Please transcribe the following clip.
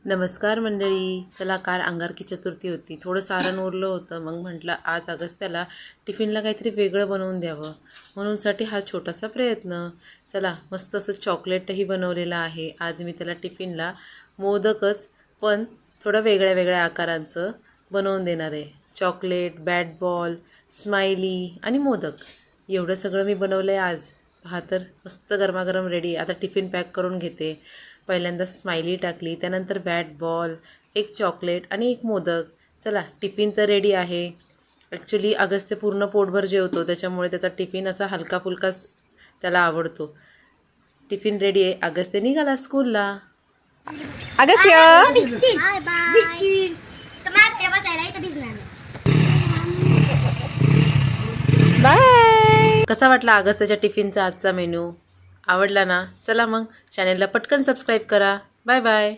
नमस्कार मंडळी. चला, काल अंगारकी चतुर्थी होती. थोडं सारण उरलं होतं. मग म्हटलं आज अगस्त्याला टिफिनला काहीतरी वेगळं बनवून द्यावं, म्हणूनसाठी हा छोटासा प्रयत्न. चला, मस्त असं चॉकलेटही बनवलेलं आहे. आज मी त्याला टिफिनला मोदकच पण थोडं वेगळ्या वेगळ्या आकारांचं बनवून देणार आहे. चॉकलेट, बॅट बॉल, स्माइली आणि मोदक एवढं सगळं मी बनवलं आहे आज. पहा तर, मस्त गरमागरम रेडी. आता टिफिन पॅक करून घेते. पहिल्यांदा स्माइली टाकली, त्यानंतर बॅट बॉल, एक चॉकलेट आणि एक मोदक. चला, टिफिन तर रेडी आहे. ॲक्च्युली अगस्त्य पूर्ण पोटभर जेवतो, त्याच्यामुळे त्याचा टिफिन असा हलका फुलकाच त्याला आवडतो. टिफिन रेडी आहे. अगस्त्य निघाला स्कूलला. अगस्त्य बाय. कसा वाटला अगस्त्याच्या टिफिनचा आजचा मेनू? आवडला ना? चला मग चॅनेलला पटकन सबस्क्राईब करा. Bye bye.